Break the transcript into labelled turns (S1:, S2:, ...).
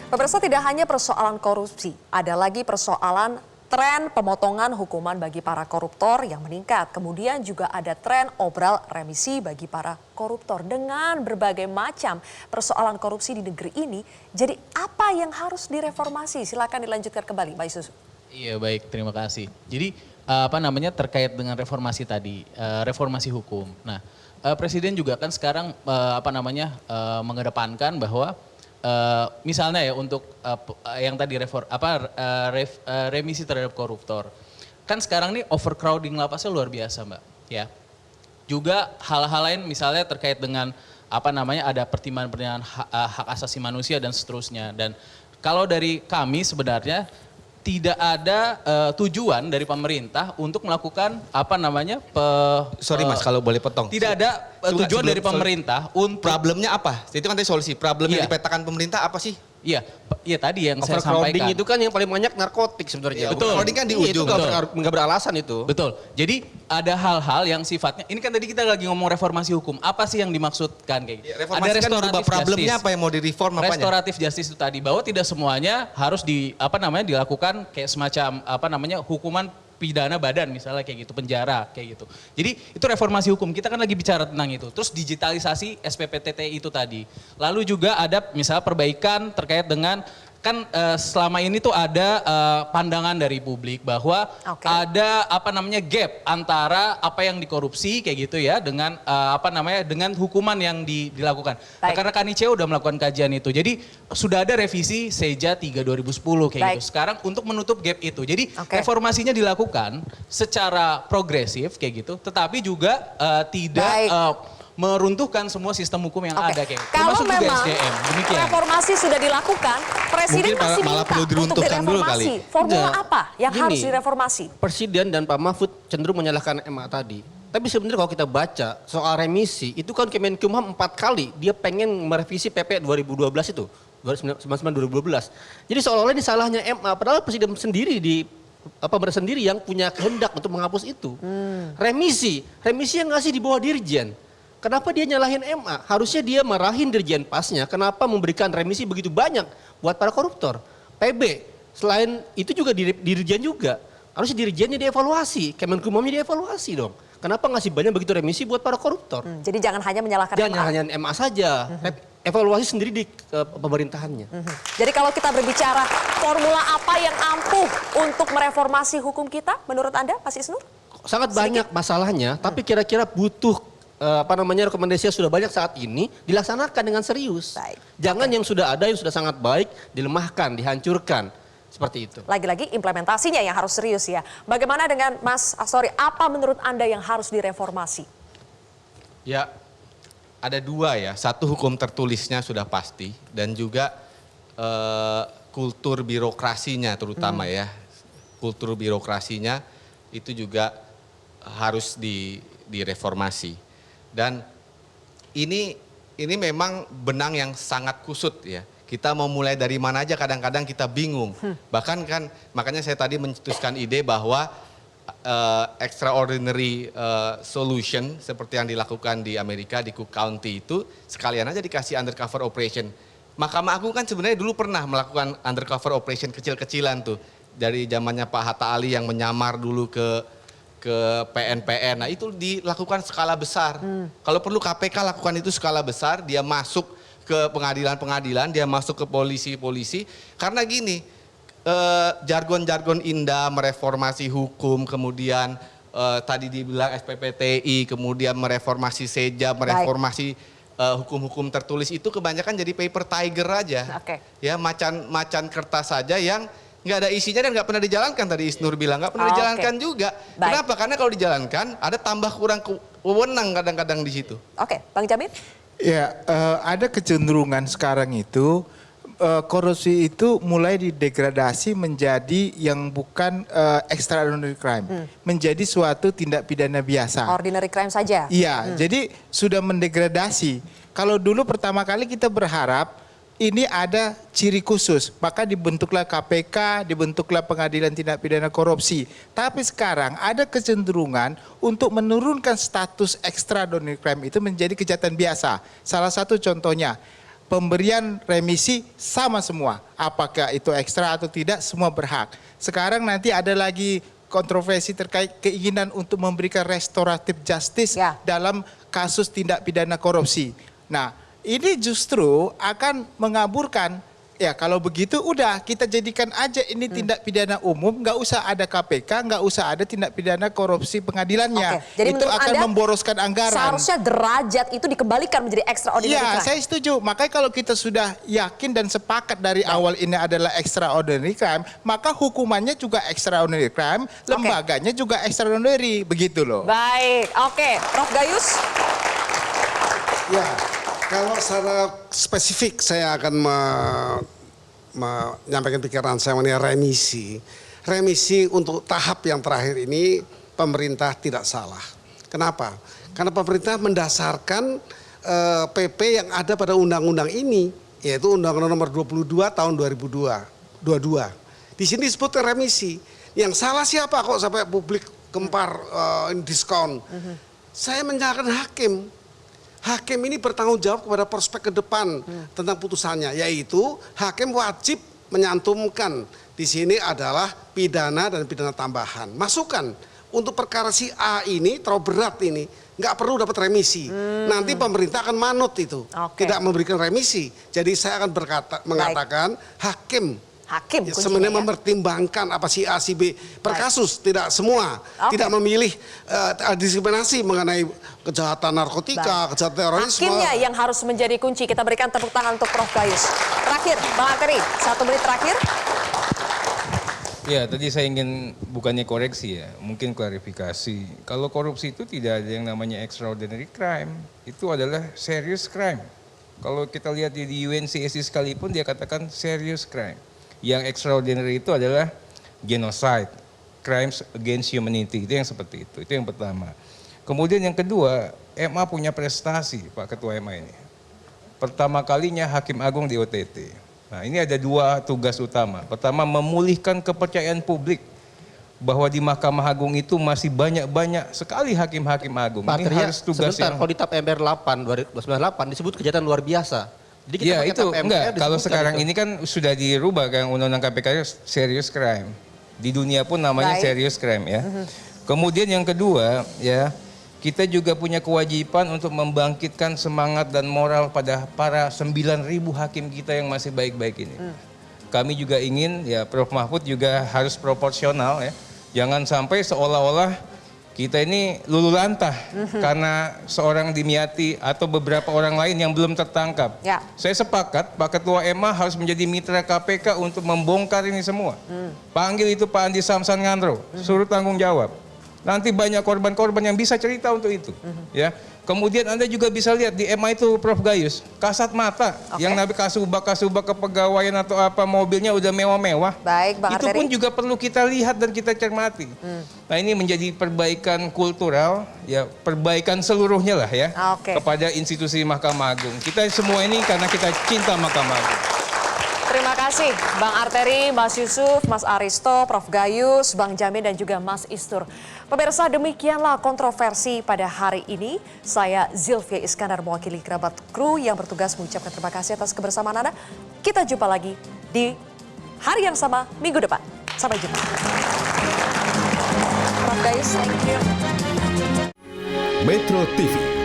S1: Pemirsa, tidak hanya persoalan korupsi, ada lagi persoalan tren pemotongan hukuman bagi para koruptor yang meningkat. Kemudian juga ada tren obral remisi bagi para koruptor. Dengan berbagai macam persoalan korupsi di negeri ini, jadi apa yang harus direformasi? Silakan dilanjutkan kembali, Mbak Isuzu.
S2: Iya, baik, terima kasih. Jadi terkait dengan reformasi tadi, reformasi hukum. Nah, Presiden juga kan sekarang mengedepankan bahwa misalnya ya untuk yang tadi remisi terhadap koruptor. Kan sekarang nih overcrowding lapasnya luar biasa, Mbak, ya. Juga hal-hal lain misalnya terkait dengan ada pertimbangan-pertimbangan hak asasi manusia dan seterusnya. Dan kalau dari kami sebenarnya tidak ada tujuan dari pemerintah untuk melakukan
S3: Sorry Mas, kalau boleh potong.
S2: Tidak ada tujuan dari pemerintah untuk
S3: problemnya apa? Itu kan tadi solusi. Problem yang dipetakan pemerintah apa sih?
S2: Iya, tadi yang saya sampaikan.
S4: Overcrowding itu kan yang paling banyak narkotik sebenarnya.
S2: Betul.
S3: Overcrowding kan di ujung.
S4: Itu nggak beralasan itu.
S2: Betul. Jadi ada hal-hal yang sifatnya, ini kan tadi kita lagi ngomong reformasi hukum. Apa sih yang dimaksudkan kayak gitu?
S3: Reformasi kan berubah problemnya apa yang mau direform apanya?
S2: Restoratif justice itu tadi, bahwa tidak semuanya harus dilakukan kayak semacam hukuman pidana badan misalnya kayak gitu, penjara kayak gitu. Jadi itu reformasi hukum, kita kan lagi bicara tentang itu. Terus digitalisasi SPPTT itu tadi. Lalu juga ada misalnya perbaikan terkait dengan selama ini tuh ada pandangan dari publik bahwa ada gap antara apa yang dikorupsi kayak gitu ya dengan dengan hukuman yang dilakukan. Karena ICW udah melakukan kajian itu. Jadi sudah ada revisi Seja 3 2010 kayak gitu. Sekarang untuk menutup gap itu. Jadi reformasinya dilakukan secara progresif kayak gitu, tetapi juga tidak meruntuhkan semua sistem hukum yang ada kayak gitu.
S1: Kalau memang reformasi sudah dilakukan, Presiden masih minta untuk direformasi. Formula apa yang harus direformasi?
S4: Presiden dan Pak Mahfud cenderung menyalahkan MA tadi. Tapi sebenarnya kalau kita baca soal remisi, itu kan Kemenkumham 4 kali dia pengen merevisi PP 2012 itu. 2012. Jadi seolah-olah ini salahnya MA, padahal Presiden sendiri sendiri yang punya kehendak untuk menghapus itu. Remisi yang ngasih di bawah Dirjen. Kenapa dia nyalahin MA? Harusnya dia marahin Dirjen Pasnya. Kenapa memberikan remisi begitu banyak buat para koruptor? PB, selain itu juga Dirjen juga. Harusnya Dirjennya dievaluasi, Kemenkumhamnya dievaluasi dong. Kenapa ngasih banyak begitu remisi buat para koruptor?
S1: Jadi jangan hanya menyalahkan MA.
S4: Jangan hanya MA saja, evaluasi sendiri di pemerintahannya.
S1: Jadi kalau kita berbicara formula apa yang ampuh untuk mereformasi hukum kita menurut Anda, Mas Isnur?
S4: Sangat banyak masalahnya, tapi kira-kira butuh rekomendasinya sudah banyak saat ini dilaksanakan dengan serius. Jangan yang sudah ada yang sudah sangat baik dilemahkan, dihancurkan. Seperti itu.
S1: Lagi-lagi implementasinya yang harus serius ya. Bagaimana dengan Mas Asori, apa menurut Anda yang harus direformasi?
S3: Ya, ada dua ya. Satu, hukum tertulisnya sudah pasti dan juga kultur birokrasinya terutama ya. Kultur birokrasinya itu juga harus direformasi. Dan ini memang benang yang sangat kusut ya. Kita mau mulai dari mana aja kadang-kadang kita bingung. Bahkan kan makanya saya tadi mencetuskan ide bahwa extraordinary solution seperti yang dilakukan di Amerika di Cook County itu sekalian aja dikasih undercover operation. Mahkamah Agung kan sebenarnya dulu pernah melakukan undercover operation kecil-kecilan tuh. Dari zamannya Pak Hatta Ali yang menyamar dulu ke PNPN. Nah itu dilakukan skala besar. Kalau perlu KPK lakukan itu skala besar, dia masuk ke pengadilan-pengadilan, dia masuk ke polisi-polisi. Karena gini, jargon-jargon indah mereformasi hukum, kemudian tadi dibilang SPPTI, kemudian mereformasi Seja, mereformasi hukum-hukum tertulis itu kebanyakan jadi paper tiger aja. Ya macan kertas saja yang nggak ada isinya dan nggak pernah dijalankan, tadi Isnur bilang nggak pernah dijalankan juga. Kenapa? Karena kalau dijalankan ada tambah kurang wewenang kadang-kadang di situ.
S1: Bang Jamin?
S5: Ya, ada kecenderungan sekarang itu korupsi itu mulai didegradasi menjadi yang bukan extraordinary crime, menjadi suatu tindak pidana biasa.
S1: Ordinary crime saja?
S5: Iya, jadi sudah mendegradasi. Kalau dulu pertama kali kita berharap ini ada ciri khusus, maka dibentuklah KPK, dibentuklah Pengadilan Tindak Pidana Korupsi. Tapi sekarang ada kecenderungan untuk menurunkan status extraordinary crime itu menjadi kejahatan biasa. Salah satu contohnya, pemberian remisi sama semua. Apakah itu ekstra atau tidak, semua berhak. Sekarang nanti ada lagi kontroversi terkait keinginan untuk memberikan restoratif justice dalam kasus tindak pidana korupsi. Nah, ini justru akan mengaburkan. Ya kalau begitu udah kita jadikan aja ini tindak pidana umum, nggak usah ada KPK, nggak usah ada tindak pidana korupsi pengadilannya.
S1: Jadi
S5: itu akan
S1: Anda,
S5: memboroskan anggaran.
S1: Seharusnya derajat itu dikembalikan menjadi extraordinary crime.
S5: Ya, saya setuju. Makanya kalau kita sudah yakin dan sepakat dari awal ini adalah extraordinary crime, maka hukumannya juga extraordinary crime, lembaganya juga extraordinary, begitu loh.
S1: Baik, oke. Prof Gayus?
S6: Ya, kalau secara spesifik saya akan menyampaikan pikiran saya mengenai remisi. Remisi untuk tahap yang terakhir ini pemerintah tidak salah. Kenapa? Karena pemerintah mendasarkan PP yang ada pada undang-undang ini, yaitu Undang-Undang Nomor 22 Tahun 2022. Di sini disebut remisi. Yang salah siapa kok sampai publik gempar diskon? Saya menyalahkan hakim. Hakim ini bertanggung jawab kepada prospek ke depan tentang putusannya, yaitu hakim wajib menyantumkan di sini adalah pidana dan pidana tambahan. Masukan untuk perkara si A ini terlalu berat ini, nggak perlu dapat remisi. Nanti pemerintah akan manut itu, tidak memberikan remisi. Jadi saya akan mengatakan hakim ya, sebenarnya mempertimbangkan apa si A si B per kasus, tidak semua, tidak memilih diskriminasi mengenai kejahatan narkotika, kejahatan terorisme.
S1: Hakimnya yang harus menjadi kunci. Kita berikan tepuk tangan untuk Prof Gayus. Terakhir, Bang Arteri, 1 menit terakhir.
S7: Ya, tadi saya ingin bukannya koreksi ya, mungkin klarifikasi. Kalau korupsi itu tidak ada yang namanya extraordinary crime, itu adalah serious crime. Kalau kita lihat di UNCSC sekalipun dia katakan serious crime. Yang extraordinary itu adalah genocide, crimes against humanity, itu yang seperti itu yang pertama. Kemudian yang kedua, MA punya prestasi Pak Ketua MA ini. Pertama kalinya Hakim Agung di OTT. Nah ini ada 2 tugas utama. Pertama memulihkan kepercayaan publik bahwa di Mahkamah Agung itu masih banyak sekali hakim-hakim agung.
S4: Pak
S7: Ini harus tugas
S4: sebentar,
S7: yang...
S4: kalau di TAP MPR 8, 2098 disebut kejahatan luar biasa. Jadi kita
S7: Ya
S4: pakai
S7: itu,
S4: TAP MPR
S7: enggak, kalau
S4: disebutkan
S7: sekarang
S4: itu.
S7: ini kan sudah dirubah kan undang-undang KPK serious crime. Di dunia pun namanya serious crime ya. Kemudian yang kedua ya, kita juga punya kewajiban untuk membangkitkan semangat dan moral pada para 9.000 hakim kita yang masih baik-baik ini. Kami juga ingin ya Prof Mahfud juga harus proporsional ya. Jangan sampai seolah-olah kita ini lulu lantah karena seorang Dimyati atau beberapa orang lain yang belum tertangkap.
S1: Ya.
S7: Saya sepakat Pak Ketua MA harus menjadi mitra KPK untuk membongkar ini semua. Panggil itu Pak Andi Samsan Ngandro, suruh tanggung jawab. Nanti banyak korban-korban yang bisa cerita untuk itu. Ya. Kemudian Anda juga bisa lihat di MA itu Prof Gayus, kasat mata yang nabi kasubag kepegawaian atau apa mobilnya udah mewah-mewah.
S1: Baik, Bang
S7: Itu
S1: Arteri.
S7: pun juga perlu kita lihat dan kita cermati. Nah ini menjadi perbaikan kultural, ya perbaikan seluruhnya lah ya kepada institusi Mahkamah Agung. Kita semua ini karena kita cinta Mahkamah Agung.
S1: Terima kasih Bang Arteri, Mas Yusuf, Mas Aristo, Prof Gayus, Bang Jamin dan juga Mas Istur. Pemirsa, demikianlah kontroversi pada hari ini. Saya Zilvia Iskandar mewakili kerabat kru yang bertugas mengucapkan terima kasih atas kebersamaan Anda. Kita jumpa lagi di hari yang sama minggu depan. Sampai jumpa. Prof Gayus, thank you.
S8: Metro TV.